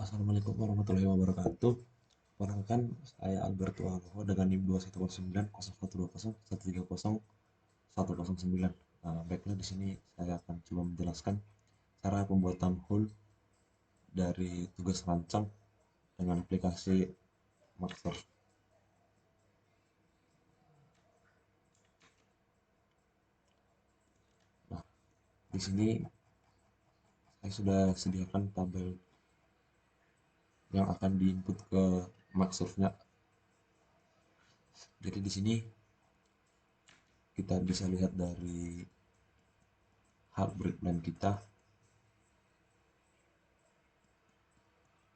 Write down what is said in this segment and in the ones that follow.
Assalamualaikum warahmatullahi wabarakatuh. Perkenalkan, saya Alberto Aloho dengan NIM 210901201301009. Baiklah, di sini saya akan coba menjelaskan cara pembuatan hul dari tugas rancang dengan aplikasi Maxer. Nah, di sini saya sudah sediakan tabel yang akan diinput ke Maxer-nya. Jadi di sini kita bisa lihat dari hard breakdown kita.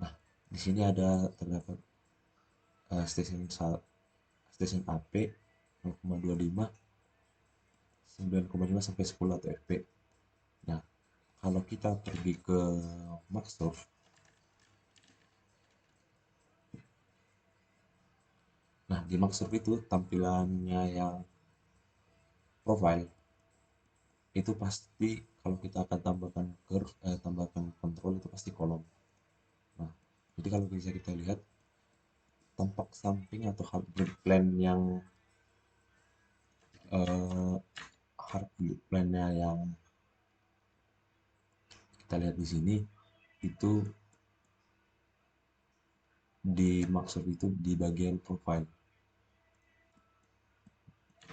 Nah, di sini terdapat stasiun AP 0,25, 9,5 sampai 10 atau FP. Nah, kalau kita pergi ke Maxsource, nah di Maxsource itu tampilannya yang profile itu pasti kalau kita akan tambahkan curve, tambahkan kontrol itu pasti kolom. Nah, jadi kalau bisa kita lihat tampak samping atau hard plan yang eh, hard plan-nya yang kita lihat di sini itu dimaksud itu di bagian profile.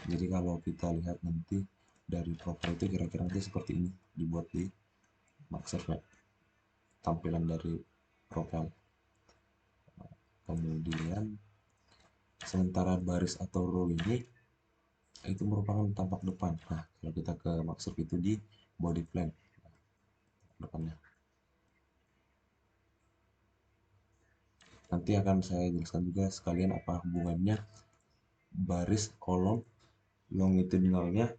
Jadi kalau kita lihat nanti dari profile itu kira-kira nanti seperti ini dibuat di Maxer-nya, tampilan dari profile. Kemudian sementara baris atau row ini itu merupakan tampak depan. Nah, kalau kita ke Maxer itu di body plan depannya. Nanti akan saya jelaskan juga sekalian apa hubungannya baris, kolom, longitudinalnya,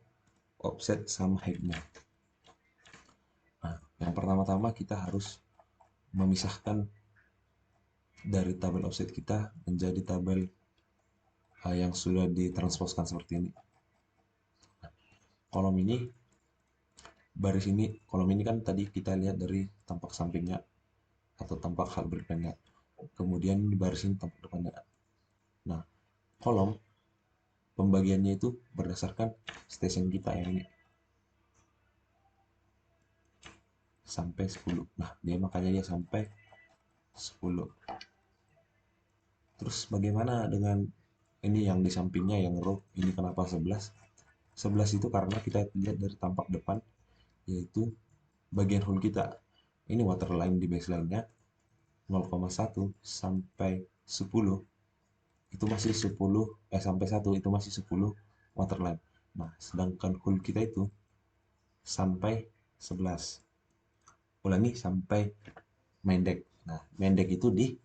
offset, sama height-nya. Nah, yang pertama-tama kita harus memisahkan dari tabel offset kita menjadi tabel yang sudah ditransposkan seperti ini. Kolom ini, baris ini, kolom ini kan tadi kita lihat dari tampak sampingnya atau tampak hal berpendek. Kemudian di baris ini tampak depannya. Nah, kolom pembagiannya itu berdasarkan station kita yang ini sampai 10. Nah, makanya dia sampai 10. Terus bagaimana dengan ini yang di sampingnya yang row ini kenapa 11? 11 itu karena kita lihat dari tampak depan yaitu bagian hull kita. Ini waterline di baseline-nya 0,1 sampai 10 itu masih 10 sampai 1 itu masih 10 waterline. Nah, sedangkan hull kita itu sampai 11. Ulangi sampai main deck. Nah, main deck itu di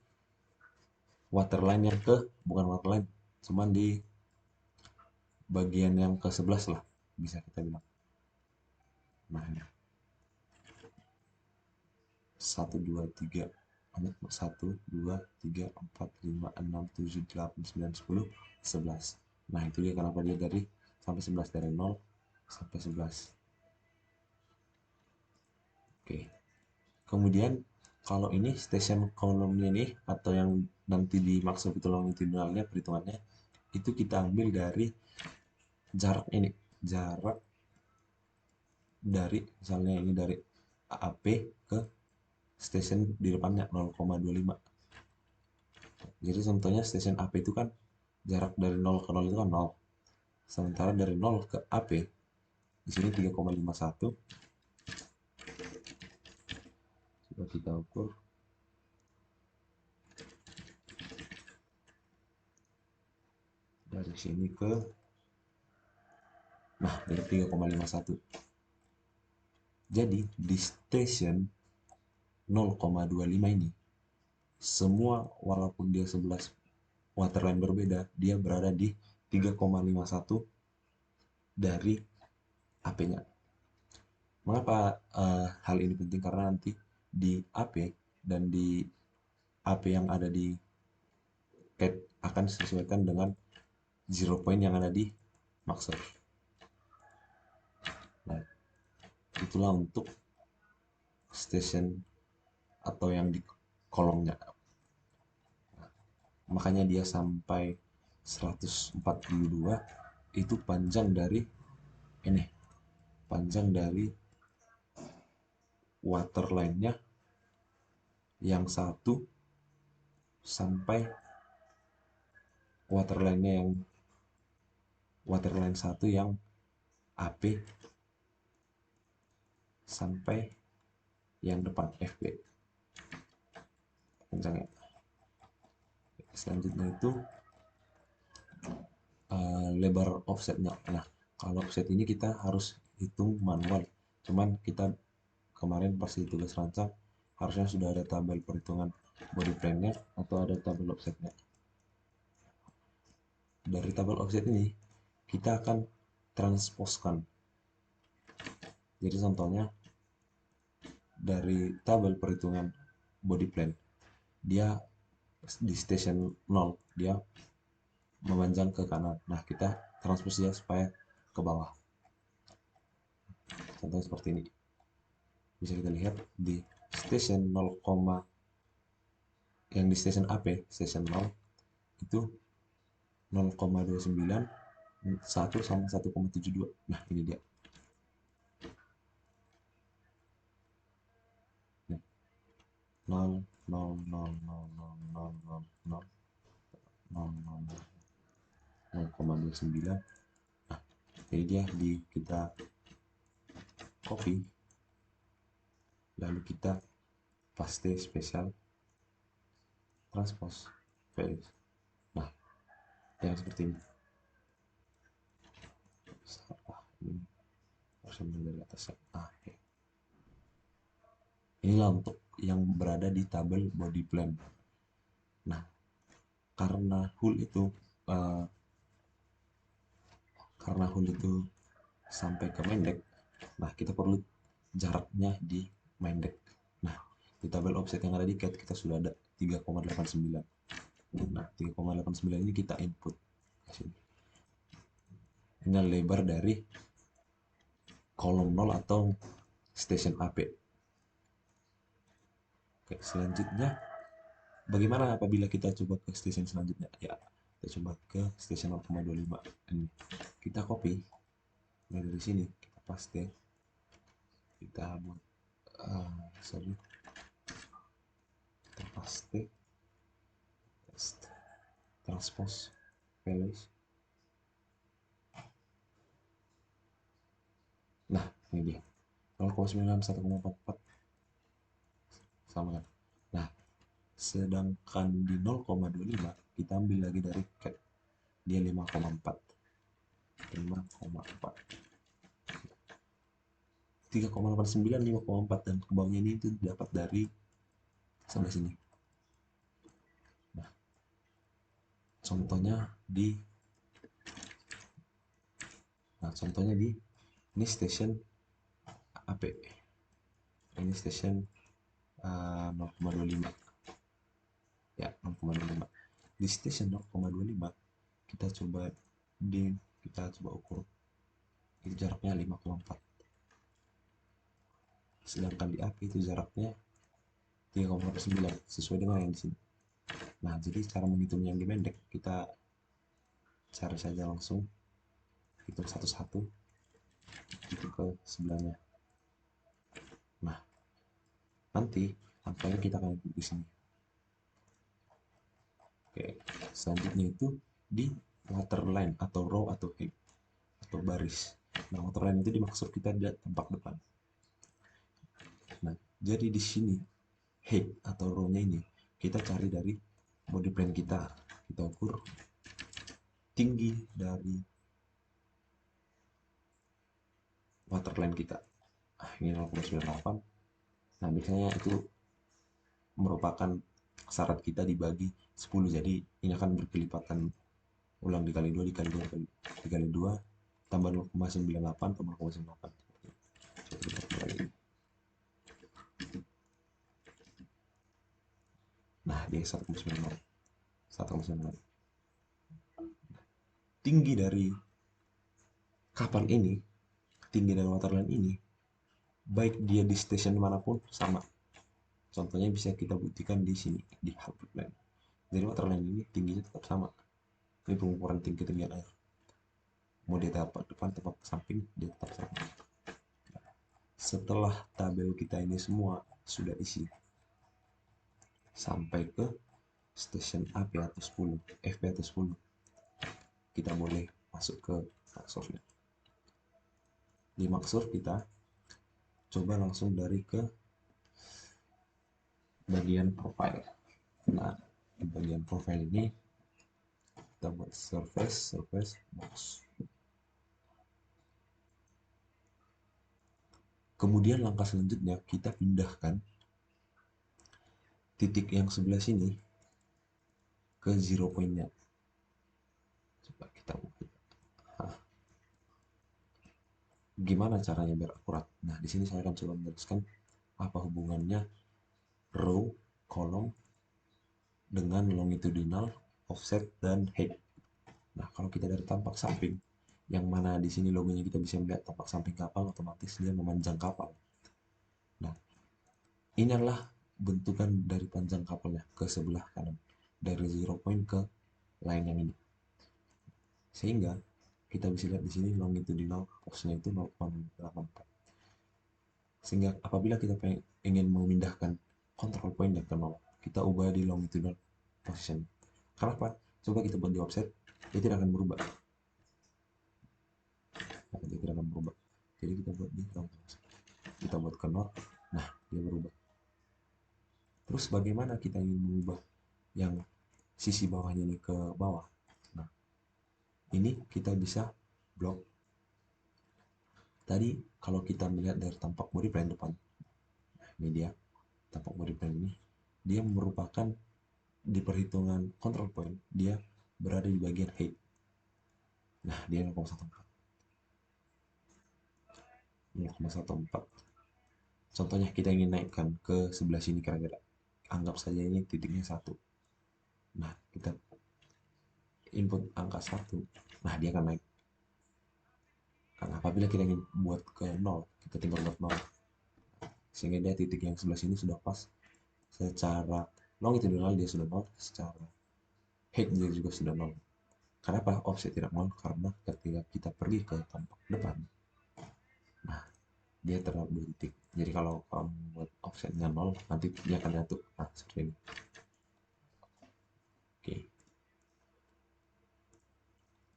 waterline yang ke bukan waterline, cuman di bagian yang ke 11 lah bisa kita bilang. Nah, ini 1 2 3 1 2 3 4 5 6 7 8 9 10 11. Nah, itu dia kenapa dia dari sampai 11, dari 0 sampai 11. Oke. Kemudian kalau ini station kolomnya ini atau yang nanti dimaksud itu longitudinalnya perhitungannya itu kita ambil dari jarak ini, jarak dari misalnya ini dari AP ke station di depannya 0,25. Jadi contohnya station AP itu kan jarak dari 0 ke 0 itu kan 0. Sementara dari 0 ke AP di sini 3,51. Coba kita ukur. Dari sini ke dari 3,51. Jadi di station 0,25 ini semua walaupun dia 11 waterline berbeda, dia berada di 3,51 dari AP-nya. Mengapa hal ini penting? Karena nanti di AP dan di AP yang ada di CAD akan disesuaikan dengan zero point yang ada di Maxer. Nah, itulah untuk station atau yang kolomnya. Makanya dia sampai 142 itu panjang dari ini, panjang dari waterline-nya yang satu sampai waterline-nya yang waterline satu yang AP sampai yang depan FB panjangnya. Selanjutnya itu lebar offsetnya. Nah, kalau offset ini kita harus hitung manual. Cuman kita kemarin pas di tugas rancang harusnya sudah ada tabel perhitungan body plan-nya atau ada tabel offsetnya. Dari tabel offset ini kita akan transposkan. Jadi contohnya dari tabel perhitungan body plan, dia di station 0 dia memanjang ke kanan. Nah, kita transpos dia supaya ke bawah. Contohnya seperti ini. Bisa kita lihat di station 0, yang di station AP, station 0 itu 0,29 1 sama 1,72. Nah, ini dia. Nah, 0 0 0 0 0 0 0 0 0,29. Nah, ini dia kita copy, lalu kita paste spesial transpose values. Nah, yang seperti ini. Ini harus dari atas. Okay. Inilah untuk yang berada di tabel body plan. Nah, karena hull itu sampai ke main deck, nah kita perlu jaraknya di main deck. Nah, di tabel offset yang ada di CAD kita sudah ada 3,89. Nah, 3,89 ini kita input. Ini lebar dari kolom 0 atau station AP. Oke, selanjutnya bagaimana apabila kita coba ke station selanjutnya? Ya, kita coba ke station 0,25. Ini kita copy. Nah, dari sini kita paste. Kita buat kita paste transpose values. Nah, ini dia 0,9 1,44 sama kan. Nah, sedangkan di 0,25 kita ambil lagi dari CAD, dia 5,4 3,89 5,4 dan ke bawahnya ini itu dapat dari sebelah sini. Nah, contohnya di ini station AP, ini station 0,25 ya, 0,25. Di station 0,25 kita coba ukur itu jaraknya 5,4, sedangkan di AP itu jaraknya 3,9 sesuai dengan yang di sini. Nah, jadi cara menghitung yang di mendek kita cari saja langsung, hitung satu-satu itu ke sebelahnya. Nah, nanti angkanya kita akan input di sini. Oke, selanjutnya itu di waterline atau row atau head atau baris. Nah, waterline itu dimaksud kita di tampak depan. Nah, jadi di sini head atau row-nya ini kita cari dari body plan kita. Kita ukur tinggi dari waterline kita. Ini 0,98. Nah, biasanya itu merupakan syarat kita dibagi 10. Jadi ini akan berkelipatan ulang dikali 2 dikali 2 dikali 2 tambah 0,98 tambah 0,98. Nah, dia 1,9. Tinggi dari kapal ini, tinggi dari waterline ini, baik dia di stasiun manapun sama. Contohnya bisa kita buktikan di sini di waterline. Jadi waterline ini tingginya tetap sama. Ini pengukuran ketinggian air. Mau dia tapak depan, tapak samping, dia tetap sama. Setelah tabel kita ini semua sudah isi sampai ke station AP atau 10, FP atau 10, kita boleh masuk ke Maxsurf-nya. Di Maxsurf kita coba langsung dari ke bagian profile. Nah, di bagian profile ini kita buat surface box. Kemudian langkah selanjutnya kita pindahkan titik yang sebelah sini ke 0 point-nya. Coba kita buka. Gimana caranya biar akurat? Nah, di sini saya akan coba menjelaskan apa hubungannya row, kolom dengan longitudinal, offset, dan height. Nah, kalau kita dari tampak samping, yang mana di sini logonya kita bisa melihat tampak samping kapal, otomatis dia memanjang kapal. Nah, ini adalah bentukan dari panjang kapalnya ke sebelah kanan, dari 0 point ke line yang ini. Sehingga kita bisa lihat di sini longitudinal force-nya itu 0,84. Sehingga apabila kita ingin memindahkan control point ke 0, kita ubah di longitudinal position. Kenapa? Coba kita buat di offset, dia tidak akan berubah. Nah, dia tidak akan berubah. Jadi kita buat di longitudinal. Kita buat ke 0, nah dia berubah. Terus bagaimana kita ingin mengubah yang sisi bawahnya ini ke bawah? Nah, ini kita bisa blok. Tadi kalau kita melihat dari tampak body plan depan, nah ini dia tampak body plan ini, dia merupakan di perhitungan control point, dia berada di bagian height. Nah, dia 0,14. 0,14. Contohnya kita ingin naikkan ke sebelah sini kira-kira. Anggap saja ini titiknya 1. Nah, kita input angka 1. Nah, dia akan naik. Karena apabila kita ingin buat ke 0, kita tinggal buat 0. Sehingga dia titik yang sebelah sini sudah pas. Secara longitudinal dia sudah 0, secara height dia juga sudah 0. Kenapa offset tidak 0? Karena ketika kita pergi ke tampak depan, nah dia terdapat 2 titik. Jadi kalau kamu buat offsetnya 0, nanti dia akan nyatu. Nah, seperti ini. Oke.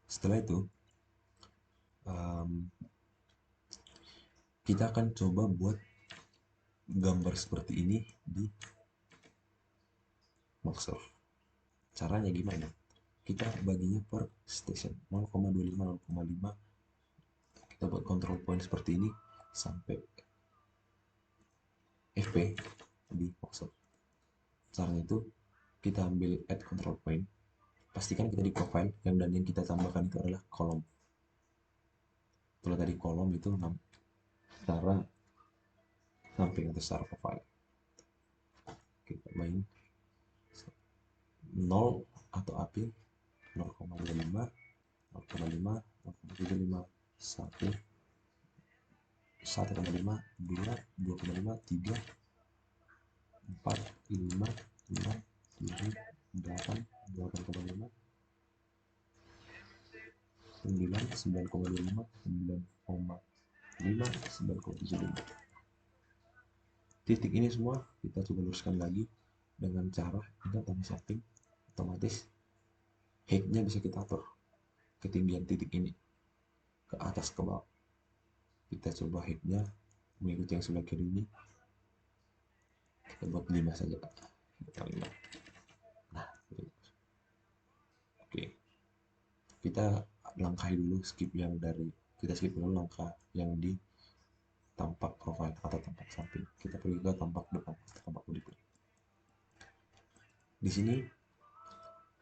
Setelah itu, kita akan coba buat gambar seperti ini di Maxsurf. Caranya gimana? Kita baginya per station 0,25, 0,5. Kita buat control point seperti ini sampai FP di Maxsurf. Caranya itu kita ambil add control point, pastikan kita di profile, dan yang kita tambahkan itu adalah kolom. Kalau tadi kolom itu secara samping atau secara profile, kita main 0 atau AP 0,25, 0,5, 0,75, 1, 1,5, 2, 2,5, 3, 4, 5, 6, 7, 8, 8,5, 9, 9,25, 9,5, 9,75. Titik ini semua kita coba luruskan lagi dengan cara kita tambah samping, otomatis height-nya bisa kita atur ketinggian titik ini ke atas ke bawah. Kita coba height-nya mengikuti yang sebelah kiri ini, kita buat 5 saja. Kita 5. Nah, oke. Kita langkahi dulu, kita skip dulu langkah yang di tampak profile atau tampak samping. Kita pergi ke tampak depan, tampak body plan. Di sini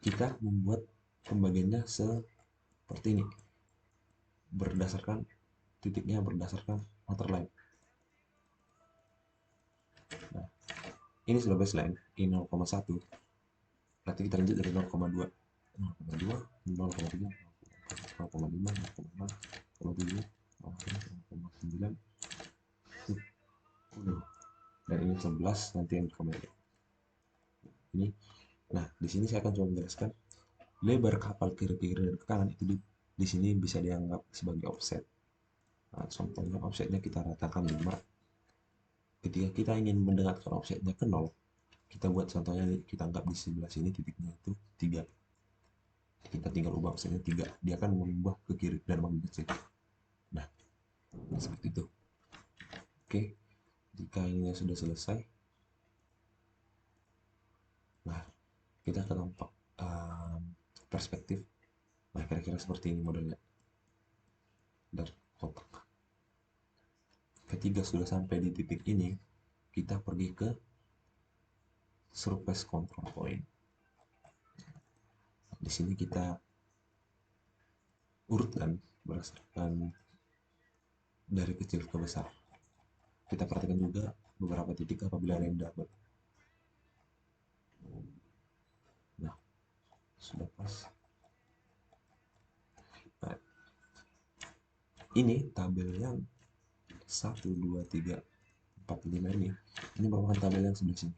kita membuat pembagiannya seperti ini, berdasarkan titiknya berdasarkan waterline. Nah, ini sudah baseline, ini 0,1. Berarti kita lanjut dari 0,2, 0,2, 0,3, 0,5, 0,6, 0,7, 0,9, 10. dan ini 11 nanti yang kembali ini. Nah, di sini saya akan coba menjelaskan lebar kapal kiri dan ke kanan itu di sini bisa dianggap sebagai offset. Nah, contohnya offsetnya kita ratakan 5. Ketika kita ingin mendekatkan offsetnya ke 0, kita buat contohnya, kita anggap di sebelah sini titiknya itu 3. Kita tinggal ubah offsetnya 3, dia akan mengubah ke kiri dan makin kecil. Nah, seperti itu. Oke, jika ini sudah selesai, nah kita akan tampak perspektif. Nah, kira-kira seperti ini modelnya dari kotak. Ketika sudah sampai di titik ini, kita pergi ke surface control point. Di sini kita urutkan berdasarkan dari kecil ke besar. Kita perhatikan juga beberapa titik apabila ada yang double. Nah, sudah pas. Nah, ini tabel yang 1, 2, 3, 4, 5 ini merupakan tabel yang sebelah sini.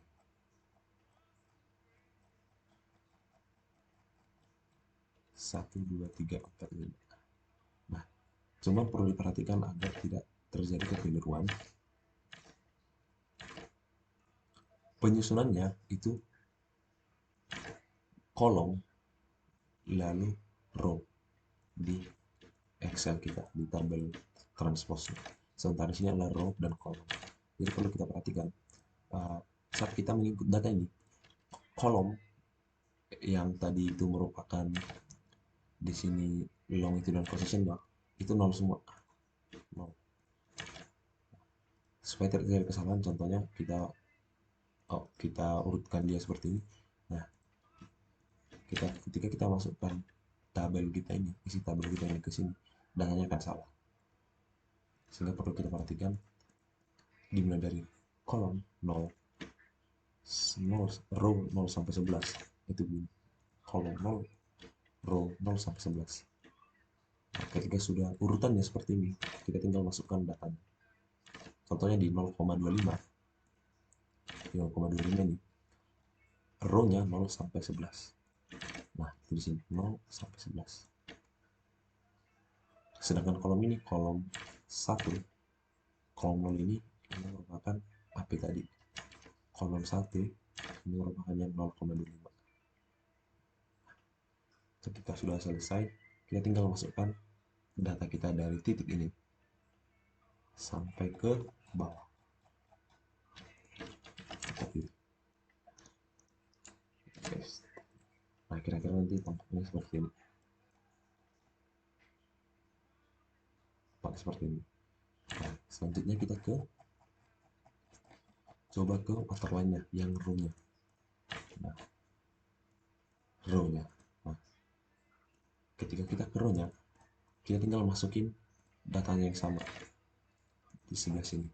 Satu, dua, tiga, empat, lima. Nah, cuma perlu diperhatikan agar tidak terjadi kekeliruan. Penyusunannya itu kolom lalu row di Excel kita di tabel transpose. Sementara di sini adalah row dan kolom. Jadi perlu kita perhatikan saat kita menginput data ini, kolom yang tadi itu merupakan di sini longitude dan positionnya itu 0 semua. 0. Supaya tidak terjadi kesalahan, contohnya kita urutkan dia seperti ini. Nah, ketika kita masukkan tabel kita ini, isi tabel kita ini ke sini, datanya akan salah. Sehingga perlu kita perhatikan dimulai dari kolom 0, 0 row 0 sampai 11 itu kolom 0, row 0 sampai 11. Nah, ketika sudah urutannya seperti ini, kita tinggal masukkan datanya. Contohnya di 0,25 ini row-nya 0 sampai 11. Nah, di sini 0 sampai 11. Sedangkan kolom ini kolom 1, kolom 0 ini merupakan AP tadi. Kolom 1 ini merupakan yang 0,25. Ketika sudah selesai, kita tinggal masukkan data kita dari titik ini sampai ke bawah. Kita pilih. Nah, kira-kira nanti tampaknya seperti ini. Seperti ini. Nah, selanjutnya kita coba ke waterline-nya yang row-nya. Nah, row-nya. Nah, ketika kita ke row-nya, kita tinggal masukin datanya yang sama di sebelah sini.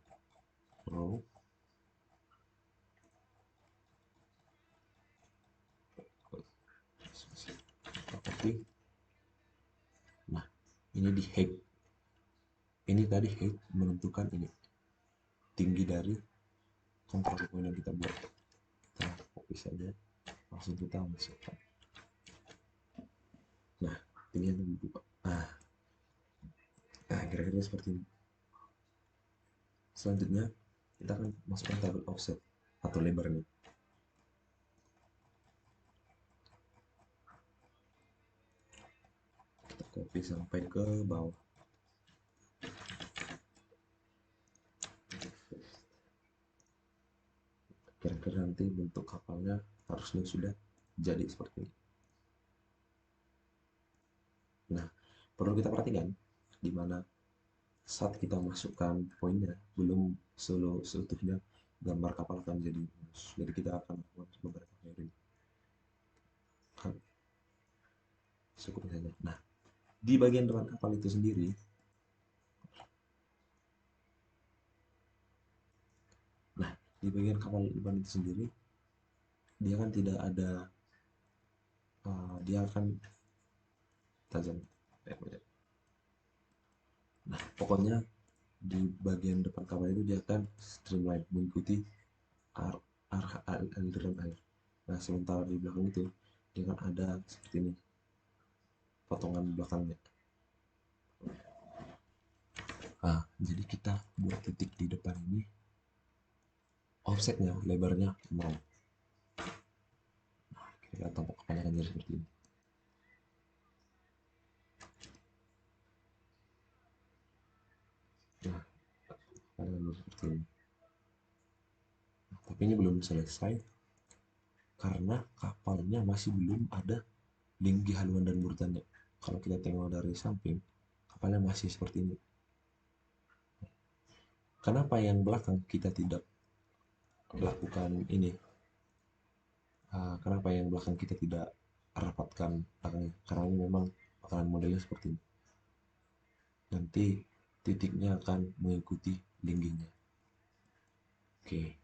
Row. Oke. Nah, ini di height. Ini tadi height menentukan ini tinggi dari control point yang kita buat. Kita copy saja, langsung kita masukkan. Nah, tinggi yang dibuka. Nah, kira-kira seperti ini. Selanjutnya kita akan masukkan tabel offset atau lebarnya. Kita copy sampai ke bawah. Kira-kira nanti bentuk kapalnya harusnya sudah jadi seperti ini. Nah, perlu kita perhatikan di mana saat kita masukkan poinnya belum seutuhnya gambar kapal akan jadi mulus. Jadi kita akan lakukan beberapa layering. Cukup saja. Nah, di bagian depan kapal itu sendiri, di bagian kapal depan itu sendiri, dia kan tidak ada, dia akan tajam. Nah, pokoknya di bagian depan kapal itu dia akan streamline, mengikuti aliran air. Nah, sementara di belakang itu dia kan ada seperti ini potongan belakangnya. Nah, jadi kita buat titik di depan ini, offsetnya lebarnya 0. Nah, kita tampak kepanjangannya seperti ini. Nah, kepanjangannya seperti ini. Nah, tapi ini belum selesai karena kapalnya masih belum ada tinggi haluan dan burutannya. Kalau kita tengok dari samping, kapalnya masih seperti ini. Kenapa yang belakang kita tidak lakukan ini? Kenapa yang belakang kita tidak rapatkan belakangnya? Karena ini memang bakalan modelnya seperti ini. Nanti titiknya akan mengikuti linggihnya. Oke.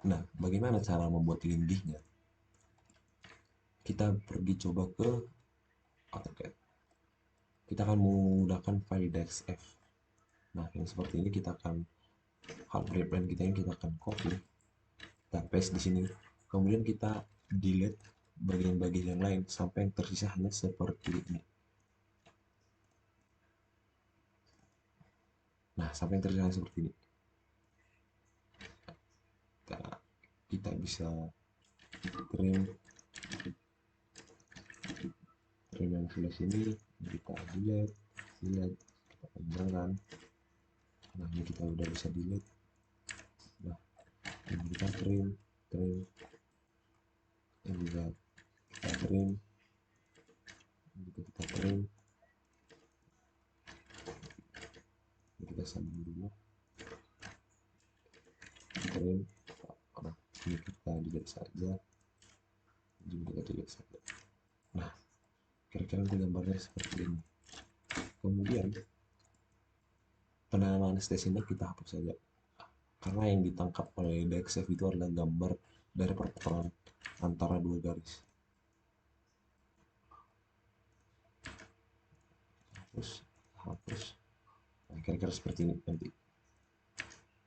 Nah, bagaimana cara membuat linggihnya? Kita pergi coba ke AutoCAD. Kita akan menggunakan file DXF. Nah, yang seperti ini kita akan hard drive kita ini kita akan copy, kita paste di sini. Kemudian kita delete bagian-bagian yang lain sampai yang tersisa hanya seperti ini. Nah, sampai yang tersisa seperti ini. Kita bisa trim yang sebelah sini, kita delete, kita panjangkan. Nah, ini kita udah bisa delete. Nah, ini kita trim, ini juga kita trim, ini juga kita trim. Ini kita sambung dulu, trim. Nah, ini kita delete saja, ini juga kita delete saja. Nah, kira-kira nanti gambarnya seperti ini. Kemudian penanaman stationnya kita hapus saja karena yang ditangkap oleh DXF itu adalah gambar dari perputaran antara dua garis. Hapus. Nah, kira-kira seperti ini nanti.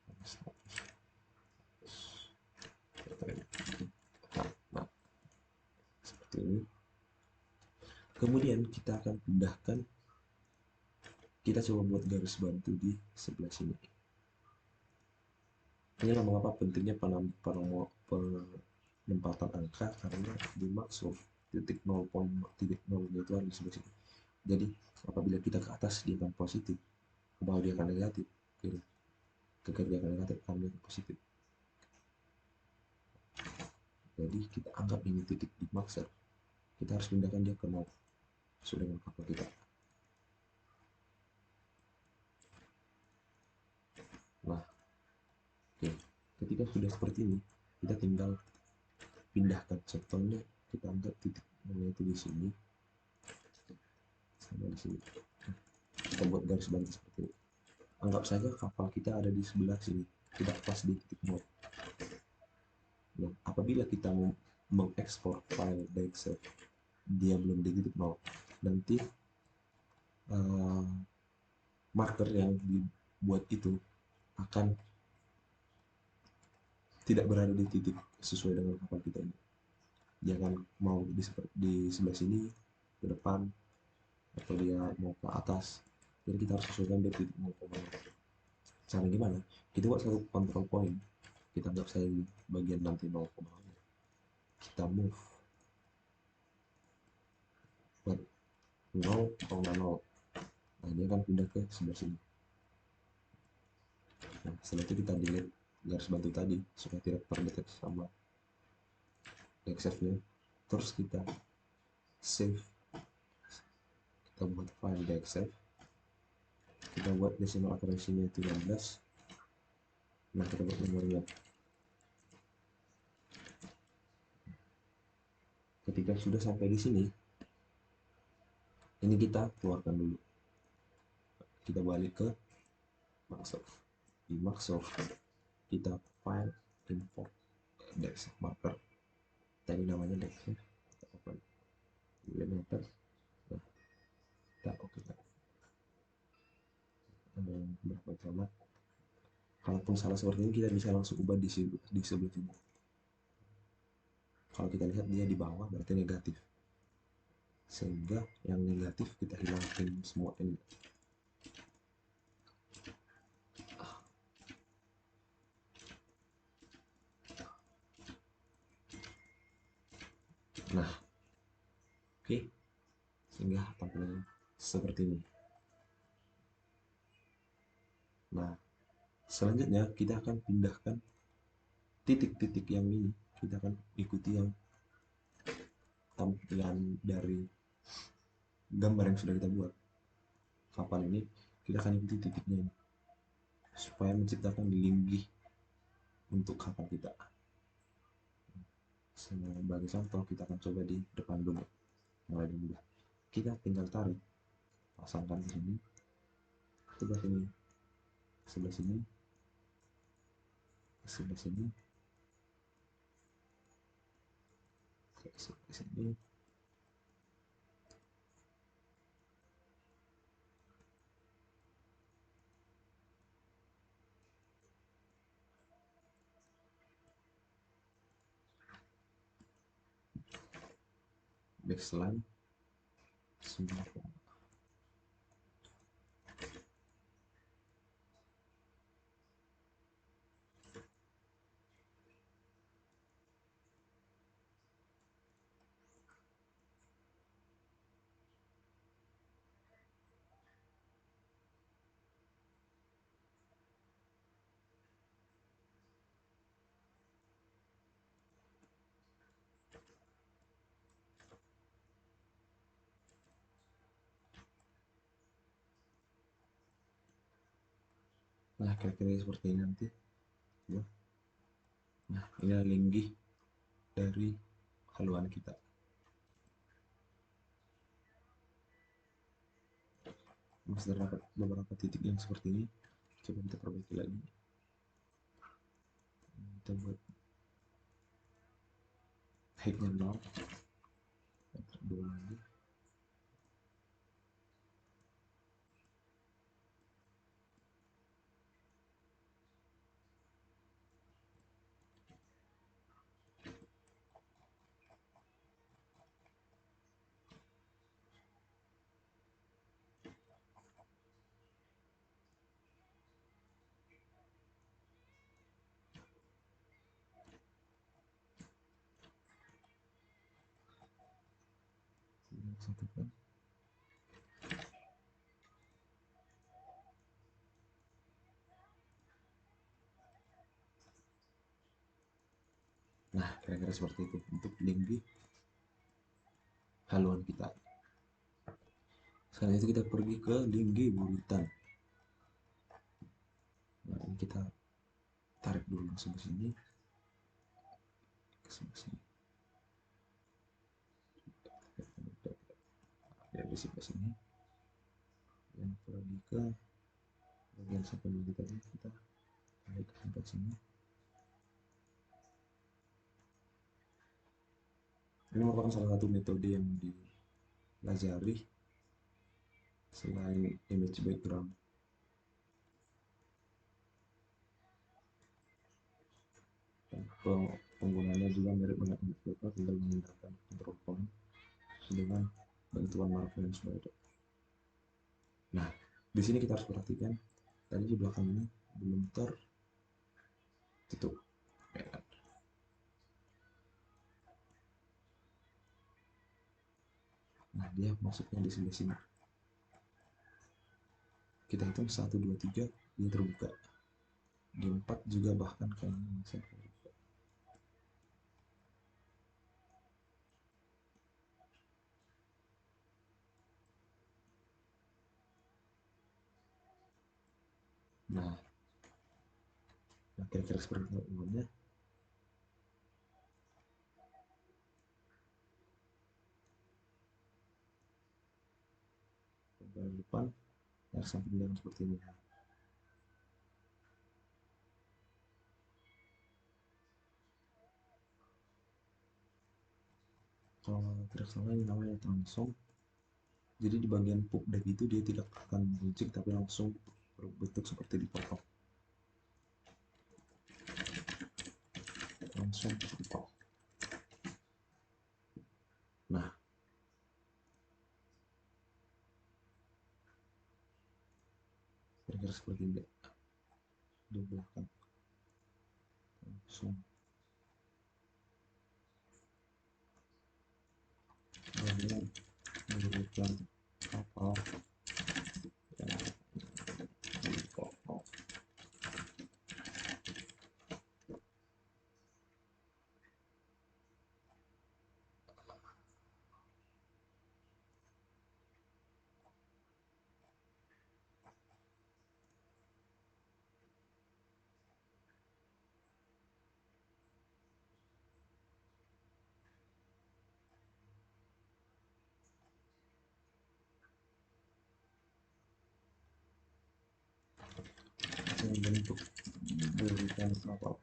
Nah, seperti ini. Kemudian kita akan pindahkan, kita coba buat garis bantu di sebelah sini. Inilah mengapa pentingnya penempatan angka, karena di Microsoft titik 0.0 itu ada di sebelah sini. Jadi apabila kita ke atas dia akan positif, ke bawah dia akan negatif, ke kiri dia akan negatif, ke kanan positif. Jadi kita anggap ini titik di maksar, kita harus pindahkan dia ke 0 sesuai dengan kapal kita. Nah, oke. Ketika sudah seperti ini, kita tinggal pindahkan. Contohnya kita anggap titik itu di sini sama di sini. Kita buat garis bantu seperti ini. Anggap saja kapal kita ada di sebelah sini, tidak pas di titik 0. Nah, apabila kita mengekspor file DXF, dia belum di titik 0, nanti marker yang dibuat itu akan tidak berada di titik sesuai dengan kapal kita ini. Jangan mau di sebelah sini, ke depan, atau dia mau ke atas. Jadi kita harus sesuaikan di titik 0. Cara gimana? Kita buat satu control point. Kita anggap saya di bagian nanti 0, kita move buat 0,0. Nah, dia akan pindah ke sebelah sini. Nah, setelah itu kita delete garis bantu tadi supaya tidak terdeteksi sama DXF-nya. Terus kita save, kita buat file DXF, kita buat decimal accuracy-nya itu 16. Nah, kita buat nomornya. Ketika sudah sampai di sini, ini kita keluarkan dulu. Kita balik ke Microsoft. Di Microsoft kita file import DXF marker. Tadi namanya DXF. Kita open. Meter. Nah, kita oke kan. Berapa camat? Kalaupun salah seperti ini, kita bisa langsung ubah di sebelah sini. Kalau kita lihat dia di bawah berarti negatif, sehingga yang negatif kita hilangkan semua ini. Nah, oke, sehingga tampilannya seperti ini. Nah, selanjutnya kita akan pindahkan titik-titik yang ini, kita akan ikuti yang tampilan dari gambar yang sudah kita buat. Kapal ini kita akan ikuti titiknya ini supaya menciptakan linggih untuk kapal kita. Sebagai contoh, kita akan coba di depan dulu, mulai mudah. Kita tinggal tarik, pasangkan di sini, sebelah sini, sebelah sini, sebelah sini, sebelah sini. Baseline semua. Nah, kira-kira seperti ini nanti ya. Nah, ini linggih dari haluan kita. Masih terdapat beberapa titik yang seperti ini, coba kita perbaiki lagi. Kita buat height-nya 0, dua lagi. Satukan. Nah, kira-kira seperti itu untuk linggih haluan kita. Sekarang itu kita pergi ke linggih buritan. Nah, ini kita tarik dulu langsung ke sini, ke sini. Dari sini, dan pergi ke bagian sampai ini tadi, kita tarik sampai sini. Ini merupakan salah satu metode yang dipelajari selain image background. Dan penggunanya juga mirip dengan image background, tinggal menggunakan control point dengan bantuan marker yang sudah ada. Nah, di sini kita harus perhatikan tadi di belakang ini belum tertutup. Nah, dia masuknya di sebelah sini. Kita hitung 1, 2, 3, dia terbuka. Di 4 juga bahkan kayaknya masih terbuka. Nah, kira-kira seperti itu umumnya. Bagian depan yang samping seperti ini. Kalau tidak salah ini namanya transom. Jadi di bagian pub deck itu dia tidak akan buncit tapi langsung berbentuk seperti dipotong. langsung default. Nah, kira-kira seperti ini di belakang langsung memberikan kapal yang default. Bentuk berikan kapal.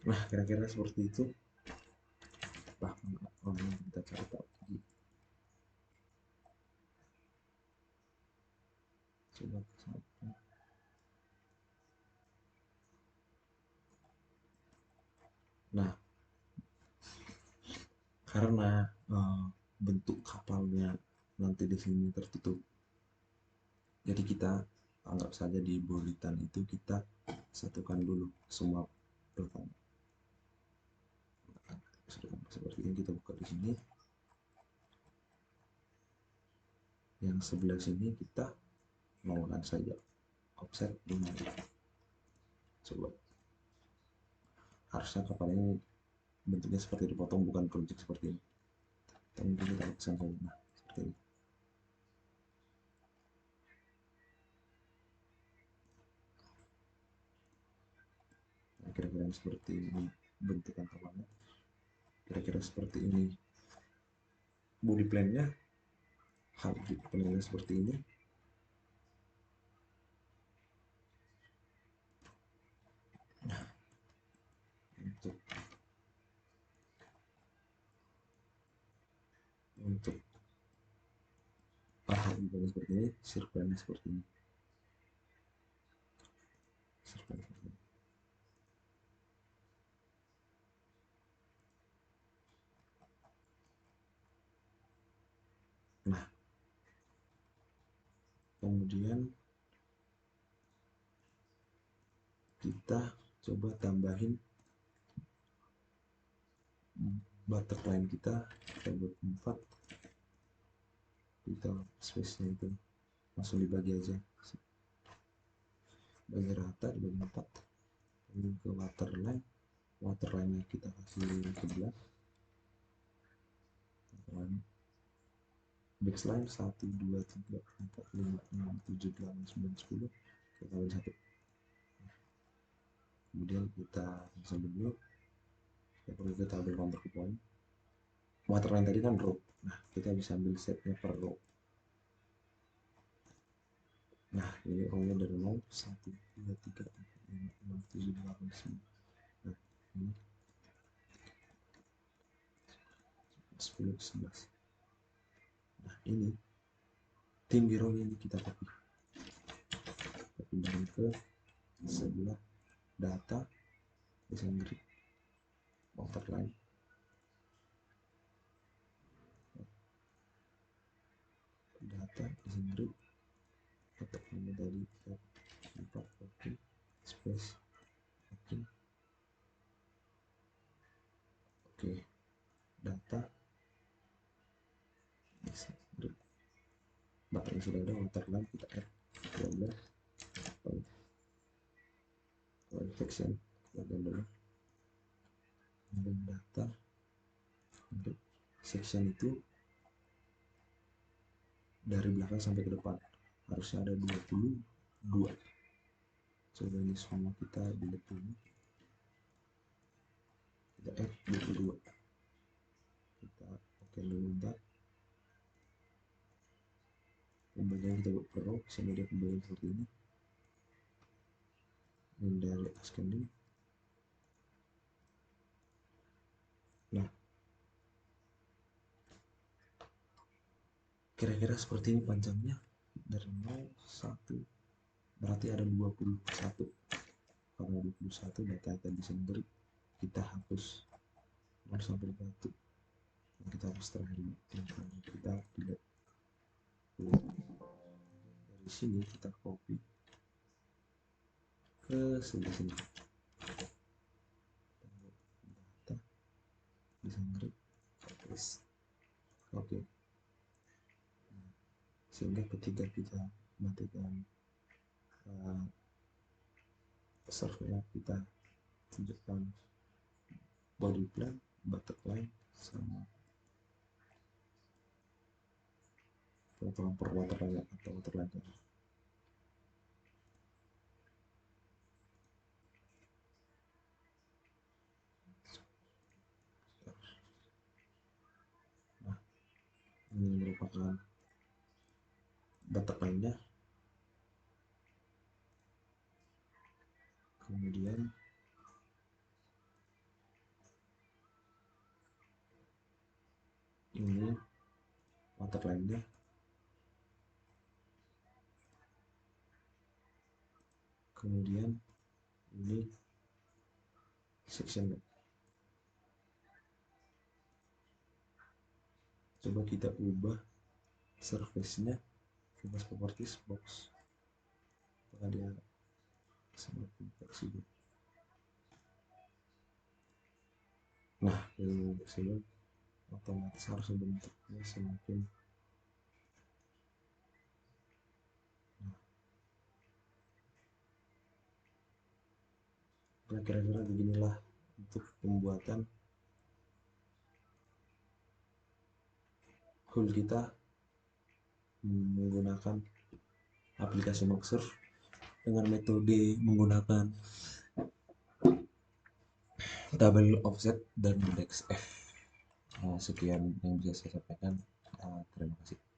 Nah, kira-kira seperti itu. Bahkan orang kita cari tahu. Coba satu. Nah, karena bentuk kapalnya nanti di sini tertutup, jadi kita anggap saja di bolitan itu kita satukan dulu semua belakang. Seperti ini kita buka di sini. Yang sebelah sini kita nolkan saja offset 5. Coba, harusnya kapal ini bentuknya seperti dipotong, bukan project seperti ini. Tapi kita pesan saja. Nah, seperti ini. Nah, kira-kira seperti ini bentukan kapalnya. Kira-kira seperti ini body plan-nya. Hal plan-nya seperti ini. Nah, untuk hal seperti ini, sirkuitnya seperti ini. Nah, kemudian kita coba tambahin butterfly kita buat 4. Kita space-nya itu langsung dibagi aja, bagi rata, dibagi 4. Ini ke waterline-nya kita kasih 11. Baseline 1, 2, 3, 4, 5, 6, 7, 8, 9, 10. Kita tambahin 1. Kemudian kita sambil dulu, kita ambil counter ke point. Waterline tadi kan row. Nah, kita bisa ambil setnya per row. Nah, ini row-nya dari 0, 1, 2, 3, 4, 5, 6, 7, 8, 9. Nah, ini 10, 11. Nah, ini tim hero-nya ini kita pindahin ke sebelah data, desain grid, waterline. Data, desain grid, waterline tadi 4, oke, space, oke, oke, data, desain grid. Data yang sudah ada, waterline kita add 12. Section dulu. Data untuk section itu dari belakang sampai ke depan harusnya ada 22. Coba ini semua kita delete dulu, kita add 22. Kita oke dulu bentar. pembalian kita buat per row, sehingga dia pembalian seperti ini. Dari ascending. Nah, kira-kira seperti ini panjangnya dari 0 1, berarti ada 21. Karena 21 data akan disemberi, kita hapus 0 sampai 1. Kita hapus terakhir kita delete. Dari sini kita copy ke sebelah sini, data disemberi, oke. Sehingga ketika kita matikan servernya, kita tunjukkan body plan, butterfly, sama potongan per waterline atau waterline. Nah, ini merupakan butterfly-nya. Kemudian ini waterline-nya. Kemudian ini section. Coba kita ubah surface-nya, ubah properties box, apakah dia semakin fleksibel. Nah, ini fleksibel, otomatis harus bentuknya semakin. Nah, kira-kira beginilah untuk pembuatan hull kita menggunakan aplikasi Maxsurf dengan metode menggunakan double offset dan index F. Sekian yang bisa saya sampaikan. Terima kasih.